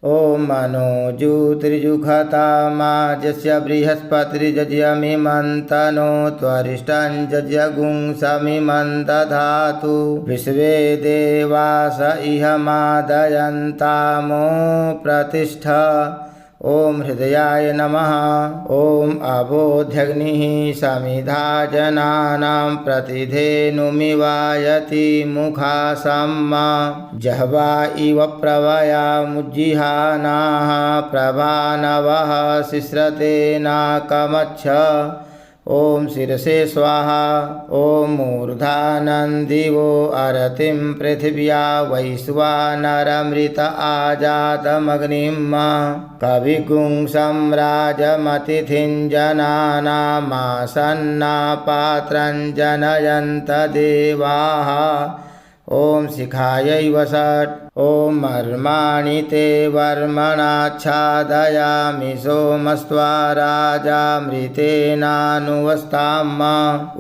ॐ मनोजुतिर्जुखता माजस्य बृहस्पतिर्जज्यमिमन्तनो त्वरिष्ठं जज्ञगुं समिमन्दधातु विश्वे देवास इह मादयन्तामो प्रतिष्ठ। ॐ हृदयाय नमः। ॐ अबोध्यग्निः समिधा जनानां प्रतिधेनुमिवायति मुखासम्मा जह्वा इव प्रवया मुज्जिहानाः प्रभानवः शिश्रते नाकमच्छ। ॐ शिरसे स्वाहा। ॐ मूर्धानन्दिवो अरतिं पृथिव्या वैश्वानरमृत आजातमग्निं कविगुं सम्राजमतिथिं जनानामासन्ना पात्रं जनयन्त देवाः। ॐ शिखायै वषट्। ॐ मर्माणि ते वर्मणाच्छादयामि सोमस्त्वा राजामृतेनानुवस्ताम्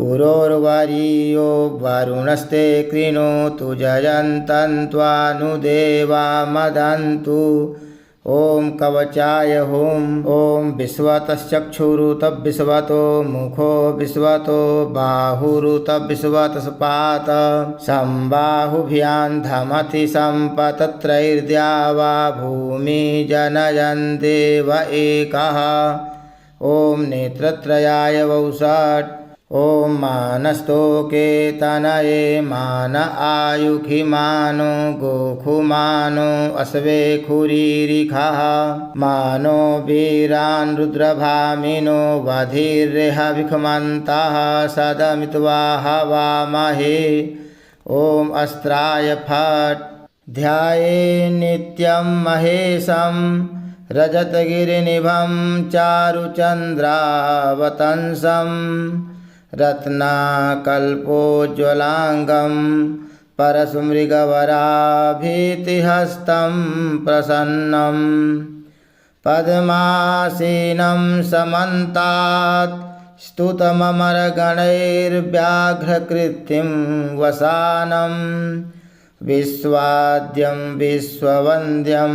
उरोर्वरीयो वरुणस्ते कृणोतु जयन्तन्त्वानुदेवा मदन्तु। ॐ कवचाय हुम्। ॐ विश्वतश्चक्षुरुत विश्वतो मुखो विश्वतो बाहुरुत विश्वतस्पात सम्बाहुभ्यां धमति सम्पतत्रैर्द्यावा भूमि जनयन् देव एकः। ॐ नेत्रत्रयाय वौषट्। ॐ मानस्तोके तनये मान आयुखि मानो गोखुमानो अश्वेखुरीरिखः मानो वीरान् रुद्रभामिनो वधिर्रेहविखमन्तः सदमित्वा हवामहे। ॐ अस्त्राय फट्। ध्याये नित्यं महेशं रजतगिरिनिभं चारुचन्द्रावतंसं रत्नाकल्पोज्ज्वलाङ्गं परशुमृगवराभीतिहस्तं प्रसन्नं पद्मासीनं समन्तात् स्तुतममरगणैर्व्याघ्रकृतिं वसानं विश्वाद्यं विश्ववन्द्यं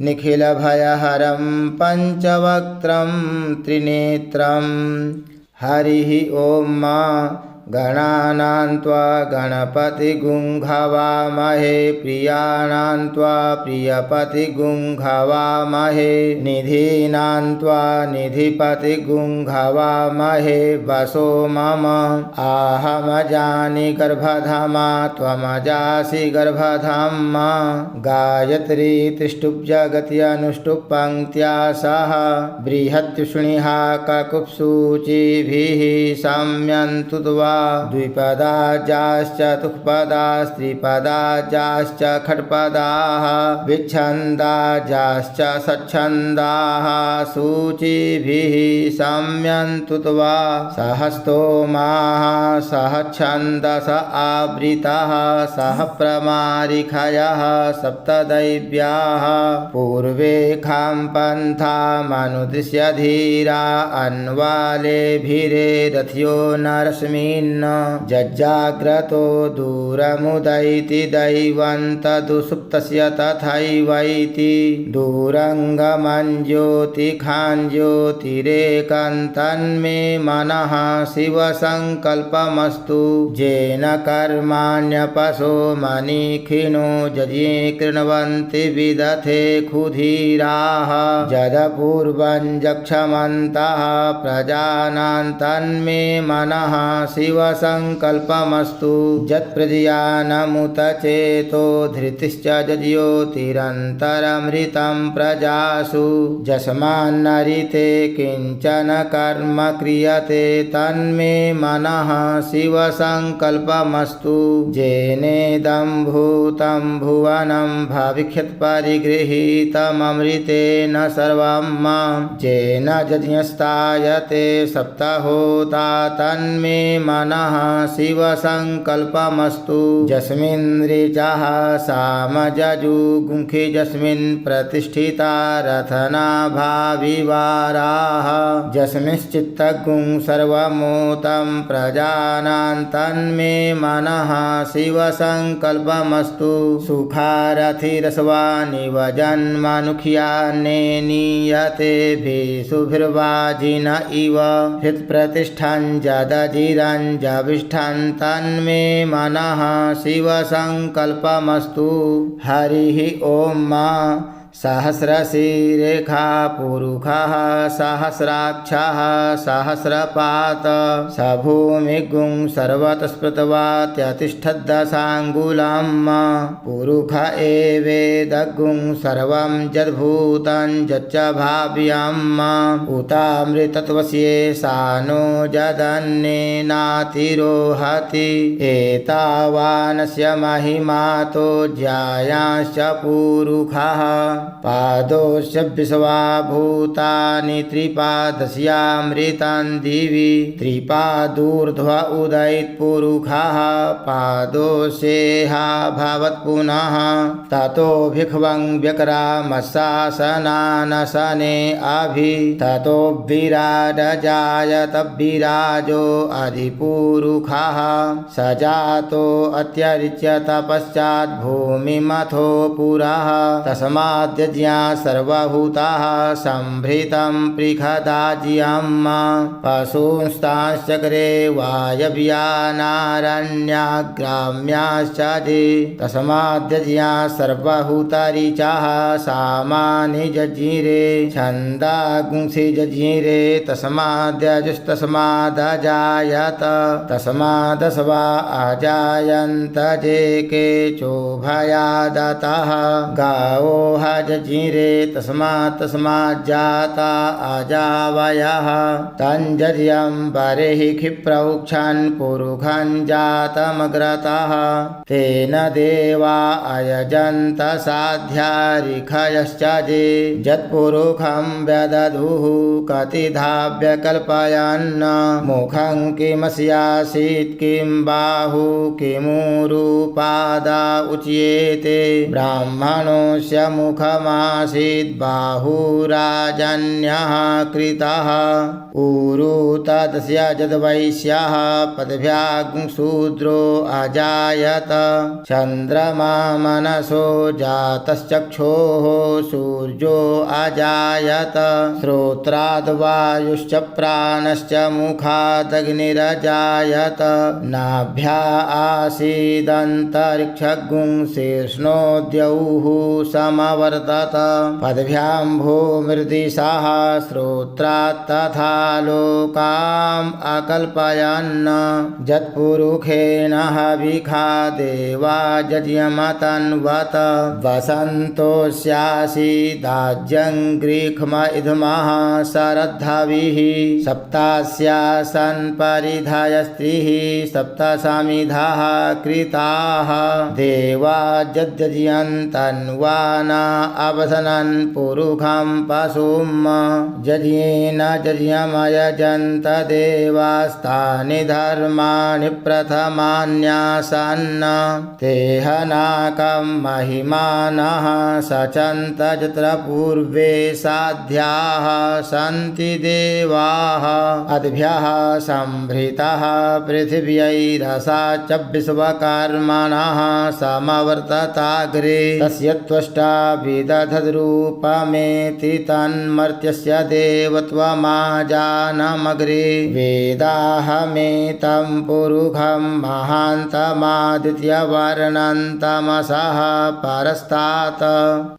निखिलभयहरं पञ्चवक्त्रं त्रिनेत्रं। हरिः ॐ मा गणानां त्वा गणपतिगुं हवामहे प्रियाणां त्वा प्रियपतिगुं हवामहे निधीनां त्वा निधिपतिगुं हवामहे वसो मम आहमजानि गर्भधामा त्वमजासि गर्भधामा गायत्री तिष्ठुप् जगति अनुष्टुप् पङ्क्त्या सह बृहत्युष्णिहा ककुप्सूचिभिः सम्यन्तु त्वा द्विपदाजाश्च तुक्पदास्त्रिपदाजाश्च खट्पदाः विच्छन्दाजाश्च सच्छन्दाः सूचिभिः सम्यन्तु त्वा सहस्तोमाः सहच्छन्दस आवृतः सह प्रमारिखयः सप्तदैव्याः पूर्वे खां पन्थामनुदृश्य धीरा अन्वालेभिरे रथ्यो नरस्मिन् जज्जाग्रतो दूरमुदैति दैवन्तदुसुप्तस्य तथैवैति दूरङ्गमञ्ज्योतिखाञ्ज्योतिरेकन्तन्मे मनः शिवसङ्कल्पमस्तु येन कर्माण्यपशो मनीखिनो जज्ञे कृण्वन्ति विदथे क्षुधीराः जदपूर्वं जक्षमन्तः प्रजानां तन्मे मनः शिवसङ्कल्पमस्तु यत्प्रजयानमुत चेतो धृतिश्च ज्योतिरन्तरमृतं प्रजासु यस्मान्नरिते किञ्चन कर्म क्रियते तन्मे मनः शिवसङ्कल्पमस्तु येनेदं भूतं भुवनं भविष्यत्परिगृहीतममृतेन सर्वं येन यज्ञस्तायते सप्तहोता तन्मे मनः मनः शिवसङ्कल्पमस्तु यस्मिन् ऋचः सामजजुगुंखि यस्मिन् प्रतिष्ठिता रथनाभाविवाराः यस्मिंश्चित्तगुं सर्वमूतं प्रजानां तन्मे मनः शिवसङ्कल्पमस्तु सुखारथिरस्वानिव जन्मनुख्यान्नेनीयते भेषुभिर्वाजिन इव हृत्प्रतिष्ठं जदजिरञ्जविष्ठं तन्मे मनः शिवसङ्कल्पमस्तु हरिः ॐ सहस्रशीरेखा पुरुषः सहस्राक्षः सहस्रपात स भूमिगुं सर्वतस्पृत्वा त्यतिष्ठद्दशाङ्गुलं पुरुष एवेदगुं सर्वं यद्भूतं यच्च भाव्यम् उतामृतत्वस्येषा नो यदन्येनातिरोहति एतावानस्य महिमातो ज्यायांश्च पुरुषः पादोश्च विश्वा भूतानि त्रिपादस्यामृतं दिवि त्रिपादूर्ध्व उदयित्पुरुषः पादोषेहा भवत् पुनः ततो भिक्वं व्यक्रामशासनानशने अभि ततो विराडजायत विराजो अधिपुरुषः स जातो अत्यरिच्य तपश्चात् भूमिमथो पुरः तस्माद्यज्ञा सर्वभूताः संभृतं पृखदाज्यं पशूंस्तांश्चक्रे वायव्यानारण्याग्राम्याश्च जे तस्माद्यज्ञा सर्वभूतरिचाः सामानि जज्ञिरे छन्दागुंसि जज्ञिरे तस्माद्यजुस्तस्मादजायत तस्मादस्वा अजायन्त जे केचोभयादतः गावो जज्ञिरे तस्माज्जाता अजावयः तञ्जर्यं बर्हि क्षिप्रौक्षन् पुरुषं जातमग्रतः तेन देवा अयजन्त साध्यारिखयश्च जे यत्पुरुषं व्यदधुः कतिधा व्यकल्पयन् मुखं किमस्यासीत् किं बाहु किमुरुपादा उच्येते ब्राह्मणोऽस्य मुखमासीत् बाहुराजन्यः कृतः ऊरु तदस्य यद्वैश्यः पदभ्यां शूद्रो अजायत चन्द्रमा मनसो जातश्चक्षोः सूर्यो अजायत श्रोत्राद्वायुश्च प्राणश्च मुखादग्निरजायत नाभ्या आसीदन्तरिक्षगुं शीर्ष्णोद्यौः समवर्तत पदभ्यां भूमिर्दिशाः श्रोत्रात् तथा लोकाम् अकल्पयन् यत्पुरुषेण हविखा देवा यज्ञमतन्वत वसन्तोऽस्यासीदाज्यं ग्रीष्म इदमः शरद्धविः सप्तास्यासन् परिधाय स्त्रीः सप्तसमिधाः कृताः देवा यद्यज्ञन्तन्वाना अवसनन् पुरुषं पशुं यज्ञेन यज्ञमयजन्त देवास्तानि धर्माणि प्रथमान्यासन् तेहनाकं महिमानः सचन्त यत्र पूर्वे साध्याः सन्ति देवाः अद्भ्यः संभृतः पृथिव्यैरसा च विश्वकर्मणः समवर्तताग्रे तस्य त्वष्टा विदधद्रूपमेति तन्मर्त्यस्य देवत्वमाजानमग्रे वेदाहमेतं पुरुषं महान्तमादित्यवर्णन्तमसः परस्तात्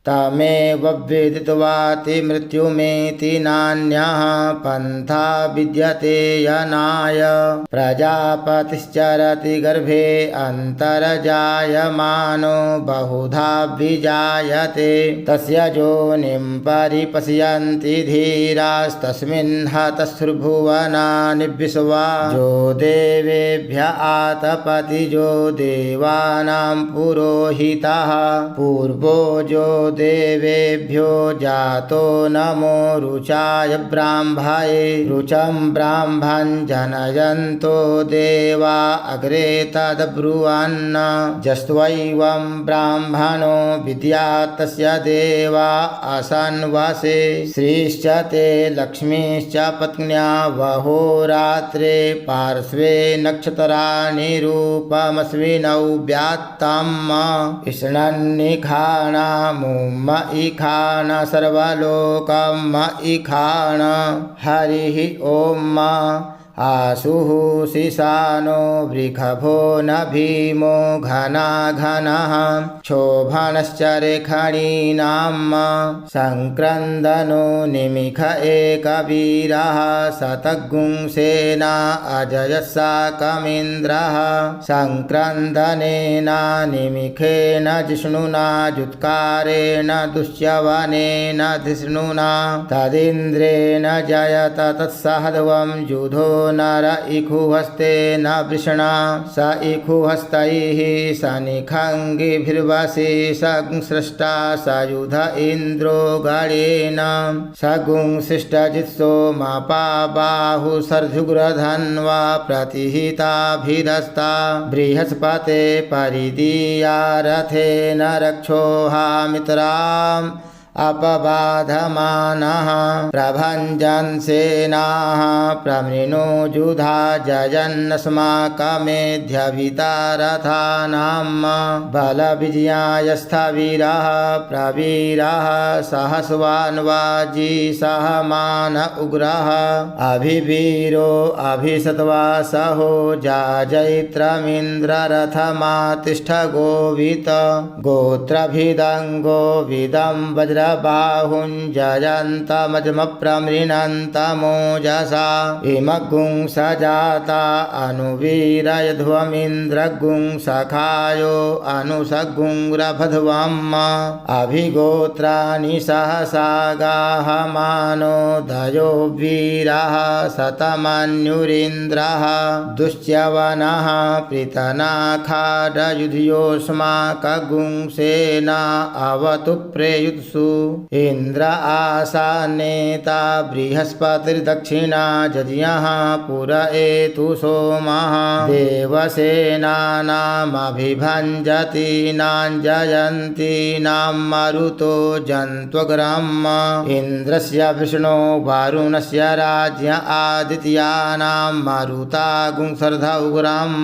तमेव विदित्वाति मृत्युमेति नान्यः पन्था विद्यते यनाय प्रजापतिश्चरति गर्भे अन्तर्जायमानो बहुधा विजायते तस्य योनिं परिपश्यन्ति धीरास्तस्मिन् हतश्रुभुवनानि विश्वा यो देवेभ्य आतपति यो देवानां पुरोहितः पूर्वो यो देवेभ्यो जातो नमो रुचाय ब्राह्मये रुचं ब्राह्मं जनयन्तो देवा अग्रे तद्ब्रुवन् जस्त्वैवं ब्राह्मणो विद्यात् तस्य देवा आसन्वासे श्रीश्च ते लक्ष्मीश्च पत्न्या वहोरात्रे पार्श्वे नक्षत्राणि रूपमस्मिनौ व्यात्तम् इष्णन्निखाण मुम इखाण सर्वलोकम् इखाण हरिः ॐ आशुः शिशानो वृषभो न भीमो घनाघनः क्षोभणश्च रेखणीनां संक्रन्दनो निमिष एकवीरः शतगुंसेना अजयस्साकमिन्द्रः संक्रन्दनेन निमिषेण जिष्णुना जुत्कारेण दुश्यवनेन धिष्णुना तदिन्द्रेण जयत तत्सहध्वं युधो नर इखुहस्ते न वृषणा स इखुहस्तैः सनिखङ्गिभिर्वशी सृष्टा सयुध इन्द्रो गणेन सगुंशिष्टजित्सो मापा बाहु सर्धुग्रधन्वा प्रतिहिताभिधस्ता बृहस्पते परिदीया रथेन रक्षोहामित्राम् अपबाधमानः प्रभञ्जन्सेनाः प्रमृणोजुधा जयन्नस्माकमेध्यभितारथानां बलविजयायस्थवीरः प्रवीरः सहस्वान्वाजी सहमान उग्रः अभिवीरो अभिसत्वासहो जाजैत्रमिन्द्ररथमातिष्ठ गोवित गोत्रभिदङ्गो विदं वज्र बाहुञ्जयन्तमजमप्रमृणन्तमोजसा इमगुंसजाता अनुवीरयध्वमिन्द्रगुंसखायो अनुसगुंरभध्वम् अभिगोत्राणि सहसा गाहमानो दयो वीरः शतमन्युरिन्द्रः दुश्च्यवनः पृतनाखाडयुध्योऽस्माकगुंसेना अवतु प्रेयुत्सु इन्द्र आसानेता बृहस्पतिर्दक्षिणा जज्ञः पुर एतु सोमः देवसेनानामभिभञ्जतीनां जयन्तीनां मरुतो जन्त्वग्रम् इन्द्रस्य विष्णो वरुणस्य राज्ञ आदित्यानां मरुता गुंसर्ध उग्रम्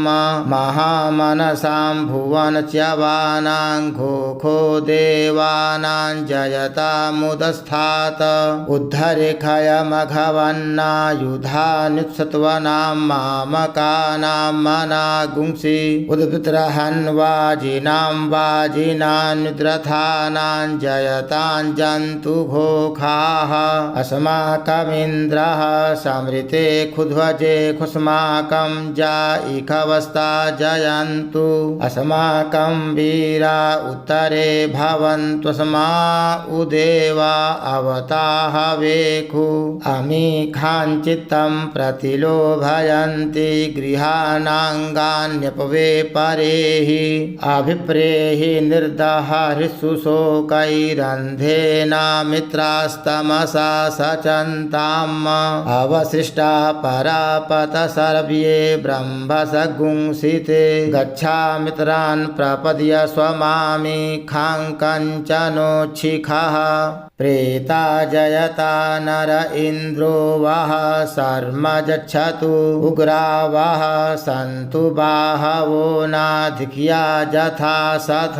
महामनसां भुवनच्यवानां घोखो देवानां जयतामुदस्थात् उद्धरेखयमघवन्नायुधान्युत्सत्वनां मामकानां मनागुंसि उद्भित्रहन्वाजिनां वाजिनान्युद्रथानां जयतां जन्तुघोखाः अस्माकमिन्द्रः समृते खुध्वजे खुस्माकं जाइखवस्ता जयन्तु अस्माकं वीरा उत्तरे भवन्त्वस्मा उदेवा अवताहवेखु अमीखाञ्चित्तं प्रतिलोभयन्ति गृहाणाङ्गान्यपवे परेहि अभिप्रेहि निर्दहरिषु शोकैरन्धेन मित्रास्तमसा सचन्ताम् अवशिष्टा परापत सर्वे ब्रह्मसगुंसिते गच्छामित्रान् प्रपद्य स्वमामि खाङ्कञ्चनोच्छिखः प्रेता जयता नर इन्द्रो वः शर्म गच्छतु उग्रा वः सन्तु बाहवो नाधिक्या यथा सथ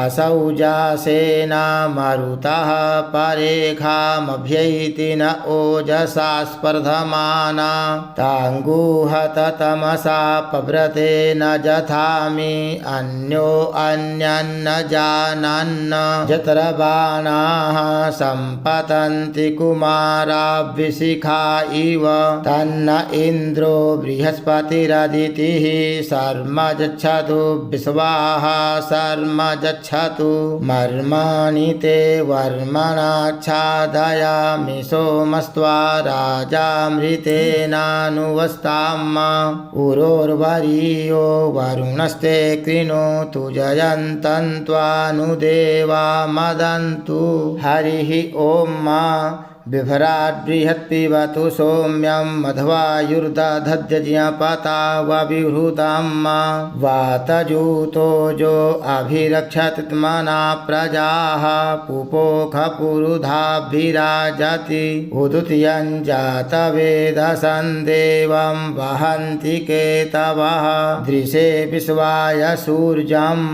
असौजासेना मरुतः परेखामभ्यैति न ओजसा स्पर्धमाना ताङ्गुहत तमसा पव्रते न जथामि अन्यो अन्यन्न जानन्न जत्र बाणाः सम्पतन्ति कुमाराभिशिखा इव तन्न इन्द्रो बृहस्पतिरदितिः शर्म यच्छतु विश्वाः शर्म यच्छतु मर्माणि ते वर्मणाच्छादयामि सोमस्त्वा राजामृतेनानुवस्ताम् उरोर्वरीयो वरुणस्ते कृणोतु जयन्तन्त्वानुदेवा मदन्तु हरिः ॐ बिभ्राट् बृहत्पिबतु सौम्यं मध्वायुर्दधद्यज्ञपता वविहृतं वातजूतो जो अभिरक्षतित्मना प्रजाः पुपोखपुरुधाभिराजति उदुत्यं जातवेदसं देवं वहन्ति केतवः दृशे विश्वाय सूर्यं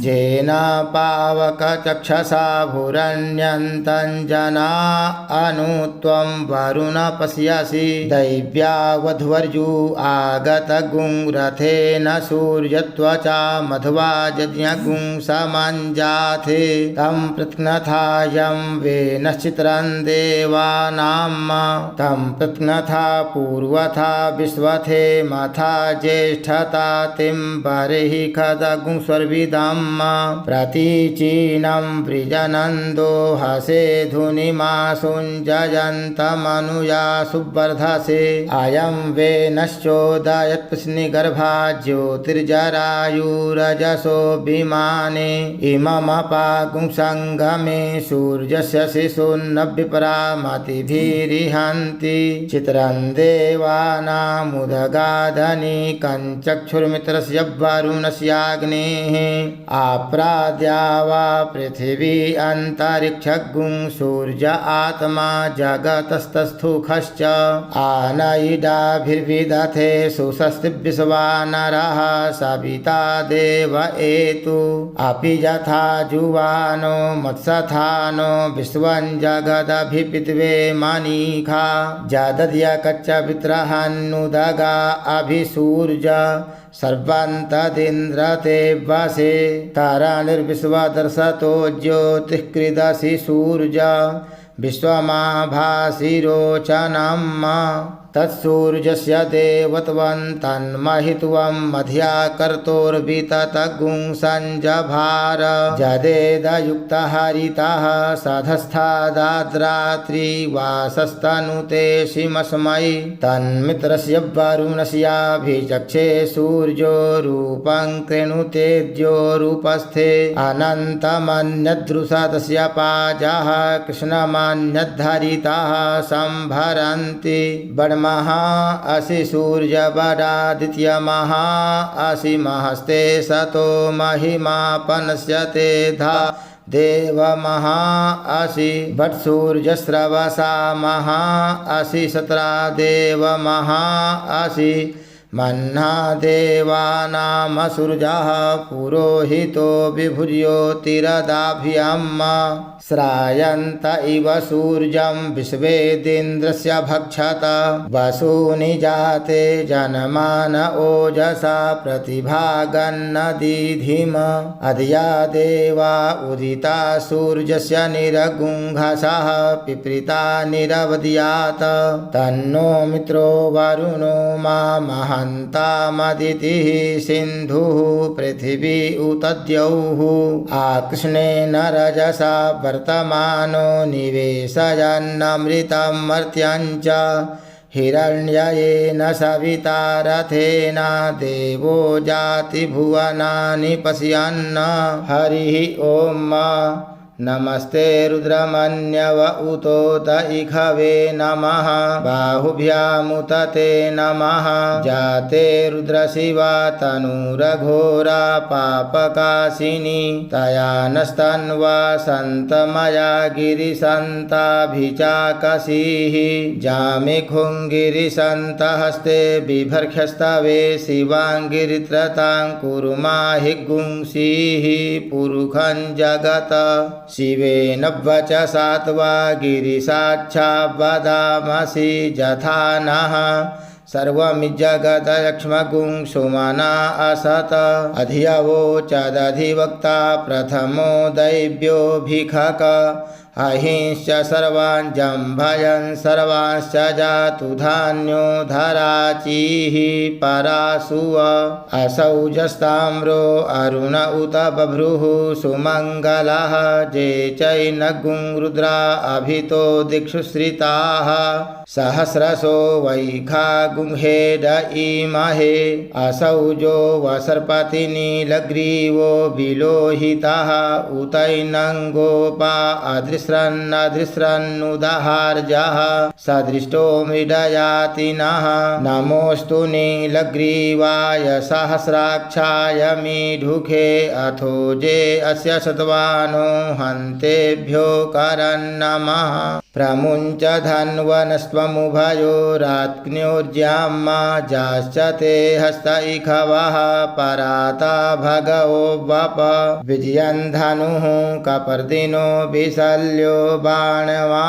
जेन पावकचक्षसा भुरण्यन्तं जना अनुत्वं वरुण पश्यसि दैव्यावध्वर्यु आगतगुं रथेन सूर्यत्वचा मध्वा यज्ञगुं समञ्जाथे तं प्रत्नथायं वेनश्चित्रं देवानां तं प्रत्नथा पूर्वथा विश्वथे मथा ज्येष्ठता तिं बर्हि खदगुं स्वर्विदं प्रतीचीनं वृजनन्दो हसे धुनिमासुञ्जयन्तमनुया सुवर्धसे अयं वेनश्चोदयत्प्रश्निगर्भा ज्योतिर्जरायुरजसो विमाने इममपागुंसङ्गमे सूर्यस्य शिशून्न विपरा मतिभिरिहन्ति चित्रं देवानामुदगाधनि कञ्चक्षुर्मित्रस्य वरुणस्याग्नेः आप्राद्या वा पृथिवी अन्तरिक्षगुं सूर्य आत्मा जगतस्तस्थुखश्च आनयिडाभिर्विदथे सुषस्तिविश्वानरः सविता देव एतु अपि यथा जुवानो मत्सथानो विश्वं जगदभिपित्वे मनीखा जदद्यकच्चवित्रहन्नुदगा अभिसूर्य सर्वन्तदिन्द्रते वसे तारानिर्विश्वदर्शतो ज्योतिःकृदसि सूर्य विश्वमाभासिरोचनम् तत्सूर्यस्य देवत्वं तन्महित्वं मध्याकर्तोर्विततगुं सञ्जभार जदेदयुक्तहरितः सधस्थादाद्रात्रिवासस्तनुते शिमस्मै तन्मित्रस्य वरुणस्याभिचक्षे सूर्यो रूपं कृणुतेद्यो रूपस्थे अनन्तमन्यदृशतस्य पाजः कृष्णमन्यद्धरितः सम्भरन्ति बड्महा असि सूर्यबडादित्यमहा असि महस्ते सतो महिमापनस्य ते धा देवमहा असि वत्सूर्यस्रवसा महा असि सत्रा देवमहा असि मह्ना देवानामसुर्जः पुरोहितो विभुर्योतिरदाभ्यम् श्रायन्त इव सूर्यं विश्वेदिन्द्रस्य भक्षत वसूनि जाते जनमान ओजसा प्रतिभागन्नदीधिम अधिया देवा उदिता सूर्यस्य निरगुंघसः पिप्रीता निरवद्यात् तन्नो मित्रो वरुणो मा महन्तामदितिः सिन्धुः पृथिवी उतद्यौः आकृष्णेन रजसा वर्तमानो निवेशयन्नमृतं मर्त्यं च हिरण्ययेन सविता रथेन देवो जातिभुवनानि पश्यन् हरिः ॐ नमस्ते रुद्रमन्यव उतोत इखवे नमः बाहुभ्यामुत ते नमः जाते रुद्रशिवा तनूरघोरा पापकाशिनी तया नस्तन्वा सन्तमया गिरिसन्ताभिचाकसीः जामिखुङ्गिरिसन्तहस्ते बिभर्ख्यस्तवे शिवाङ्गिरित्रतां कुरुमाहि गुंसीः पुरुखं जगत शिवेन वचसा त्वा गिरिसाक्षा वदामसि यथा नः सर्वमिज्जगदलक्ष्मगुं सुमना असत अधियवोचदधिवक्ता प्रथमो दैव्योऽभिखक अहिंश्च सर्वान् जम्भयन् सर्वांश्च जातु धान्यो धराचीः परासुव असौजस्ताम्रो अरुण उत बभ्रुः सुमङ्गलः जे चैनगुं रुद्रा अभितो दिक्षु श्रिताः सहस्रशो वैखागुंहेड इमहे असौजो वसर्पति नीलग्रीवो विलोहितः उतैनङ्गोपा अदृश्रन्नुदहार्जः सदृष्टो मृडयातिनः नमोऽस्तु नीलग्रीवाय सहस्राक्षाय मीढुखे अथोजे अस्य सत्वानो हन्तेभ्यो करन्नमः प्रमुञ्च धन्वनस्त्वमुभयोरात्न्योर्ज्याम्मा जाश्च ते हस्त इखवः पराता भगवो वप विजयन् धनुः कपर्दिनो विशल्यो बाणवा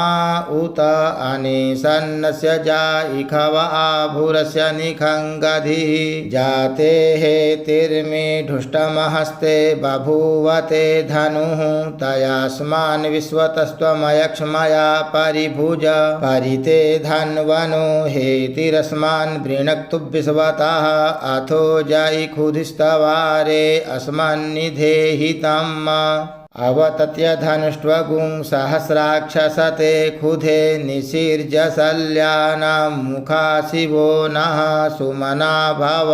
उत अनेसन्नस्य जा इखव आभुरस्य निखङ्गधिः जाते हेतिर्मे ढुष्टमहस्ते बभूवते धनुः तयास्मान् विश्वतस्त्वमयक्ष्मया परिभुज परिते धन्वनो हेतिरस्मान् वृणक्तु विश्वतः अथो जयि क्षुधिस्तवारे अस्मन्निधेहितम् अवतत्य धनुष्ट्वगुं सहस्राक्षसते क्षुधे निशीर्जशल्यानां मुखा शिवो नः सुमना भव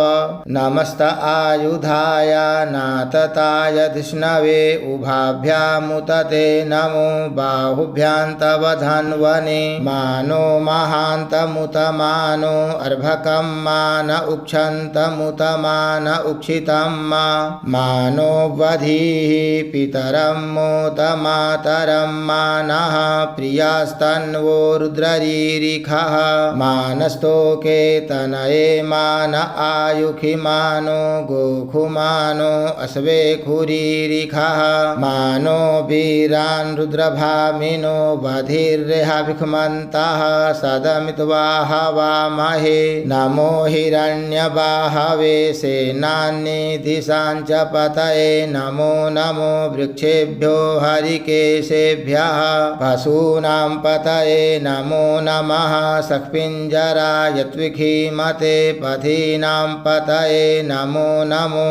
नमस्त आयुधाय नातताय धिष्णवे उभाभ्यामुतते नमो बाहुभ्यां तव धन्वने मानो महान्तमुत मानो अर्भकं मान उक्षन्तमुत मान उक्षितं मानो वधीः पितरं मोत मातरं मानः प्रियास्तन्वो रुद्ररीरिखः मानस्तोके तनये मान आयुखि मानो गोखुमानो अश्वे खुरीरिखः मानो वीरान् रुद्रभामिनो बधिर्रेहाभिक्मन्तः सदमित्वाह वामहे नमो हिरण्यबाहवे सेनान्निधिशाञ्च पतये नमो नमो वृक्षेभ्यो हरिकेशेभ्यः पशूनां पतये नमो नमः सखपिञ्जराय त्विखीमते पथीनां पतये नमो नमो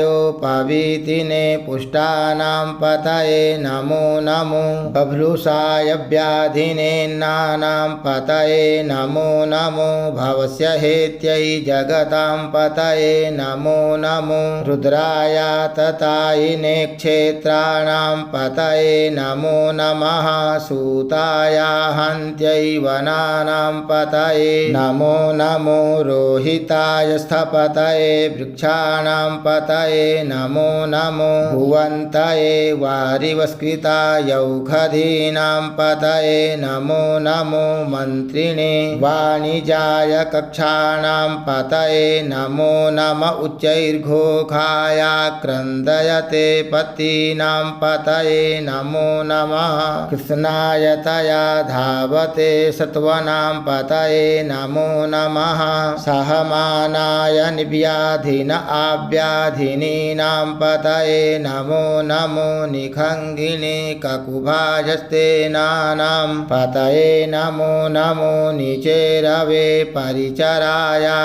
हरिकेशायोपवीतिने पुष्टानां पतये नमो नमो बभ्रुषाय व्याधिने नानां पतये नमो नमो भवस्य हेत्यै जगतां पतये नमो नमो रुद्राय ततायिने क्षेत्राणां पतये नमो नमः सूताय हन्त्यै वनानां पतये नमो नमो रोहिताय स्थपतये वृक्षाणां पतये नमो नमो भुवन्तये वारिवस्कृताय औषधीनां पतये नमो नमो मन्त्रिणे वाणिजाय कक्षाणां पतये नमो नम उच्चैर्घोषाय क्रन्दयते पतीनां पतये नमो नमः कृष्णाय तया धावते सत्वनां पतये नमो नमः सहमानाय निव्याधिन आव्याधिनीनां पतये नमो नमो निखङ्गिने ककुभाजस्तेनानां पतये नमो नमो निचेरवे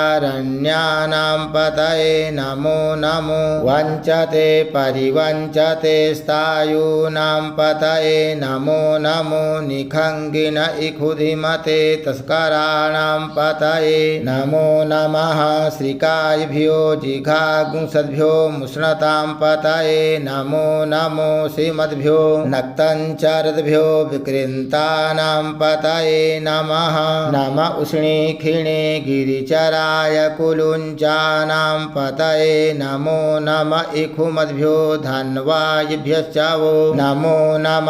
परिचरायारण्यानां पतये नमो नमो वञ्चते परिवञ्चते स्थायूनां पतये नमो नमो निखङ्गिन इखुधिमते तस्कराणां पतये नमो नमः श्रीकायभ्यो जिघागुंसद्भ्यो मुष्णतां पतये नमो नमो श्रीमद्भ्यो नक्तञ्चरद्भ्यो विकृन्तानां पतये नमः नम उष्णीखिणे गिरिचराय कुलुञ्चानां पतये नमो नम इखुमद्भ्यो धन्वायभ्यश्च वो नमो नम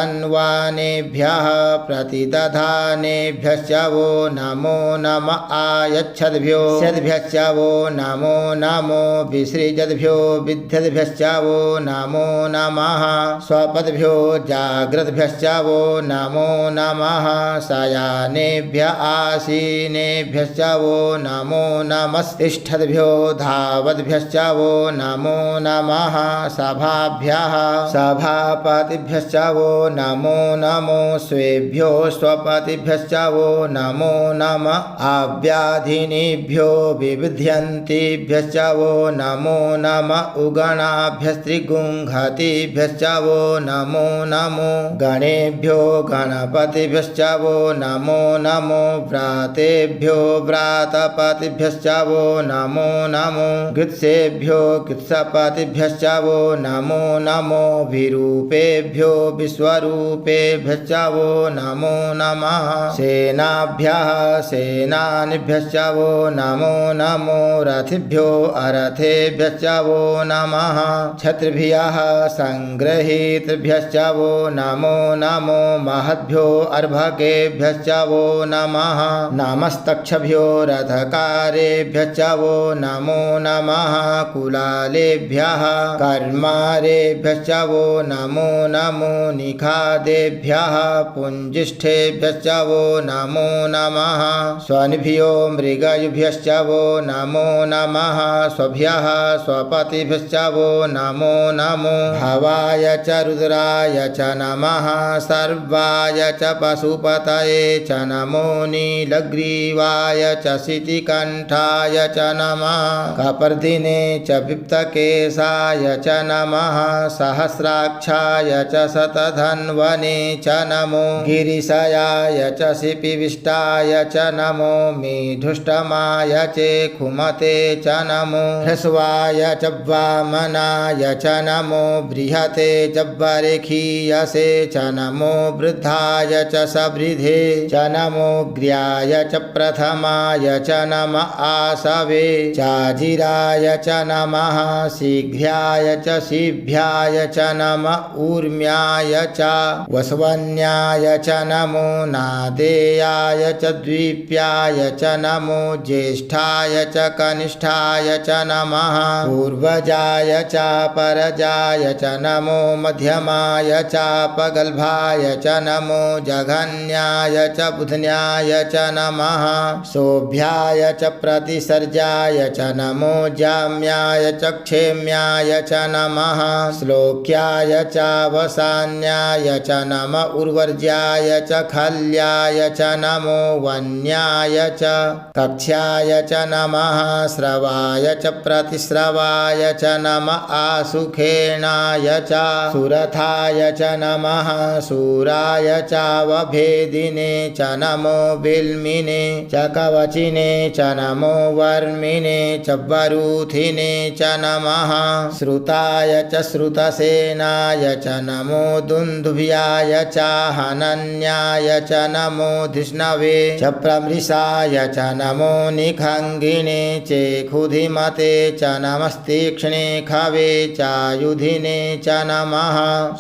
आतन्वानेभ्यः प्रतिदधानेभ्यश्च वो नमो नम आयच्छद्भ्यो सद्भ्यश्च वो नमो नमो विसृजद्भ्यो विद्यद्भ्यश्च वो नमो नमः स्वपद्भ्यो जाग्रद्भ्यश्च वो नमो नमः शयानेभ्य आसीनेभ्यश्च वो नमो नमस्तिष्ठद्भ्यो धावद्भ्यश्च वो नमो नमः सभाभ्यः सभापतिभ्यश्च वो नमो नमो स्वेभ्यो स्वपतिभ्यश्च वो नमो नमः आव्याधिनेभ्यो विविध्यन्तिभ्यश्च वो नमो नमः उगणाभ्यस्त्रिगुंहतिभ्यश्च वो नमो नमो गणेभ्यो गणपतिभ्यश्च वो नमो नमो व्रातेभ्यो व्रातपतिभ्यश्च वो नमो नमो गृत्सेभ्यो गृत्सपतिभ्यश्च वो नमो नमो विरूपेभ्यो विश्वरूपेभ्यश्च वो नमो नमः सेनाभ्यः सेनानिभ्यश्च वो नमो नमो रथिभ्यो अरथेभ्यश्च वो नमः क्षत्रिभ्यः संगृहीतभ्यश्च वो नमो नमो महद्भ्यो अर्भकेभ्यश्च वो नमः नमस्तक्षभ्यो रथकारेभ्यश्च वो नमो नमः कुलालेभ्यः कर्मारेभ्यश्च वो नमो नमो निखादेभ्यः पुञ्जिष्ठेभ्यश्च वो नमो नमः स्वनिभ्यो मृगयुभ्यश्च वो नमो नमः स्वभ्यः स्वपतिभ्यश्च वो नमो नमो भवाय च रुद्राय च नमः सर्वाय च पशुपतये च नमो नीलग्रीवाय च शितिकण्ठाय च नमः कपर्दिने च विप्तकेशाय च नमः सहस्राक्षाय च शतधन्वने च नमो गिरिशयाय च शिपिविष्टाय च नमो मेढुष्टमाय चेखुमते च नमो ह्रस्वाय च वामनाय च नमो बृहते च वरेखीयसे च नमो वृद्धाय च सवृधे च नमो ग्र्याय च प्रथमाय च नम आसवे चाजिराय च नमः शीघ्राय च शिभ्याय च नम ऊर्म्याय च वस्वन्याय च नमो नादेयाय च द्वीप्याय च नमो ज्येष्ठाय च कनिष्ठाय च नमः पूर्वजाय च परजाय च नमो मध्यमाय च पगल्भाय च नमो जघन्याय च बुधन्याय च नमः शोभ्याय च प्रतिसर्जाय च नमो जाम्याय च क्षेम्याय च नमः श्लोक्याय च वसान्याय च नम उर्वर्ज्याय च खल्याय च नमो वन्याय च कक्ष्याय च नमः श्रवाय च प्रतिश्रवाय च नम आसुखेणाय च सुरथाय च नमः शूराय च वभेदिने च नमो बिल्मिने च कवचिने च नमो वर्मिने च वरूथिने च नमः श्रुताय च श्रुतसेनाय च नमो दुन्दुभ्याय च हनन्याय च नमो धिष्णवे च प्रमृषाय च नमो निखङ्गिने चेखुधिमते च नमस्तीक्ष्णे खवे चायुधिने च नमः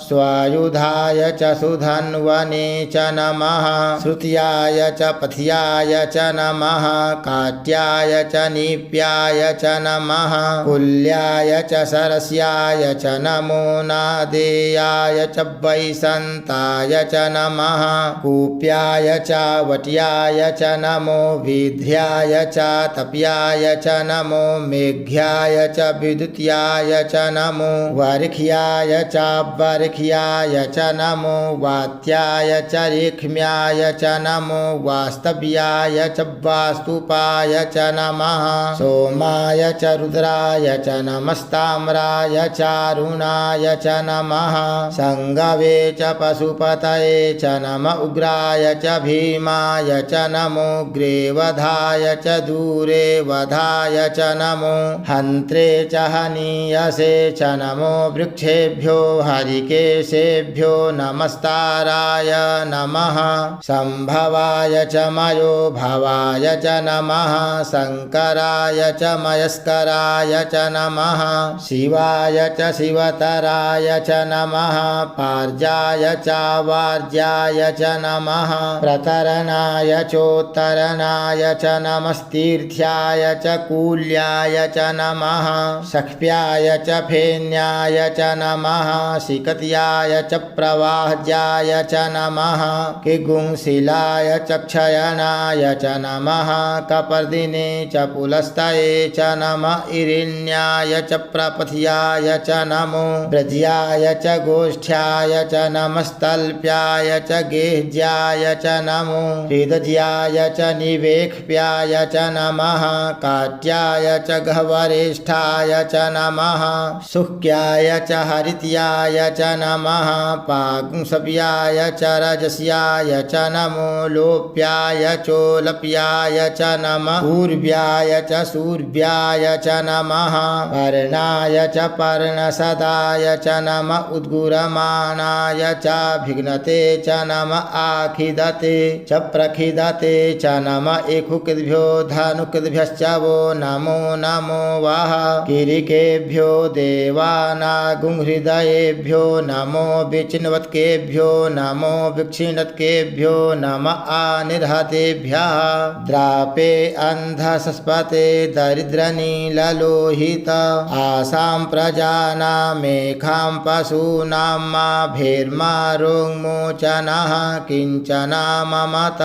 स्वायुधाय च सुधन्वने च नमः श्रुत्याय च पथ्याय च नमः काट्याय च नीप्याय च नमः कुल्याय च सरस्याय च नमो नादेयाय च वैसन्ताय च नमः कूप्याय च वट्याय च नमो विध्याय च तप्याय च नमो मेघ्याय च विद्युत्याय च नमो वर्ख्याय च वर्ख्याय च नमो वात्याय च रेख्म्याय च नमो वास्तव्याय च वास्तुपाय च नमः सोमाय च रुद्राय च नमस्ताम्राय च अरुणाय च नमः संगवे च पशुपतये च नम उग्राय च भीमाय च नमो ग्रेवधाय च दूरे वधाय च नमो हन्त्रे च हनीयसे च नमो वृक्षेभ्यो हरिकेशेभ्यो नमस्ताराय नमः संभवाय च मयो भवाय च नमः शङ्कराय च मयस्कराय च नमः शिवाय च शिवतराय च नमः पार्जाय च वार्जाय च नमः प्रतरणाय चोत्तरणाय च नमस्तीर्थ्याय च कूल्याय च नमः सख्प्याय च फेन्याय च नमः शिकत्याय च प्रवाह्याय च नमः किगुंशिलाय च क्षयणाय च नमः कपर्दिने च पुलस्तये च नम इरिण्याय च प्रपथ्याय गोष्ठ्याय च नमो व्रज्याय च गोष्ठ्याय च नमस्तल्प्याय च गेह्याय च नमो हृदज्याय च निवेक्ष्याय च नमः काट्याय च गह्वरेष्ठाय च नमः शुक्याय च हरित्याय च नमः पागुंसव्याय च रजस्याय च नमो लोप्याय चोलप्याय च नमः पूर्व्याय च सूर्व्याय च नमः पर्णाय च पर्णसदाय च नमः उद्गुरमाणाय च भिघ्नते च नमः आखिदते च प्रखिदते च नमः एकुकृद्भ्यो धनुकृद्भ्यश्च वो नमो नमो वाह किरीकेभ्यो देवानागुंहृदयेभ्यो नमो विचिन्वत्केभ्यो नमो विक्षिणत्केभ्यो नमः आनिर्हतेभ्यः द्रापे अन्धसस्पते दरिद्रनीललोहित आसां प्रजानामेखां पशूनां माभेर्मा रोगमोचनः किञ्चन ममत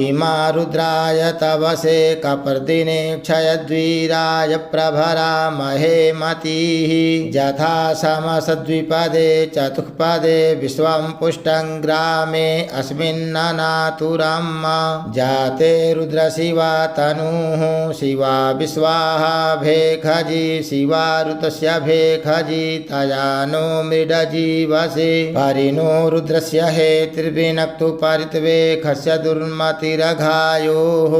इमा रुद्राय तवसे कपर्दिने क्षयद्वीराय प्रभरा महेमतीः यथा समसद्विपदे चतुष्पदे विश्वं पुष्टं ग्रामे अस्मिन्ननातुरं जाते रुद्रशिवा तनुः शिवा विश्वाः भेखजी शिवा ऋतस्य भेखजी तया नो मृडजीवसे परिणो रुद्रस्य हेतिर्विनक्तु परित्वेखस्य दुर्मतिरघायोः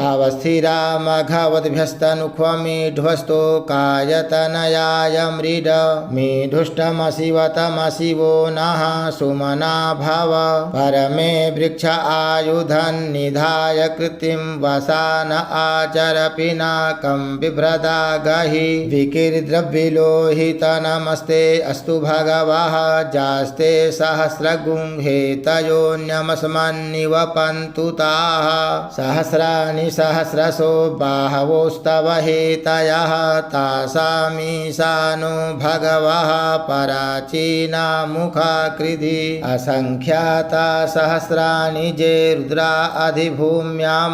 अवस्थिरामघवद्भ्यस्तनुक्वमीढ्वस्तो कायतनयाय मृड मीढुष्टमशिवतमशिवो नः सुमना भव परमे वृक्ष आयुधन् निधाय कृतिं वसान आचर पिनाकं बिभ्रदा गहि विकिरद्रव्यलोहित नमस्ते अस्तु भगवः जास्ते सहस्रगुंहेतयोन्यमस्मन्निवपन्तु ताः सहस्राणि सहस्रशो बाहवोस्तव हेतयः तासामीशानो भगवः पराचीना मुखाकृधि असंख्याता सहस्राणि जे रुद्रा अधिभूम्यां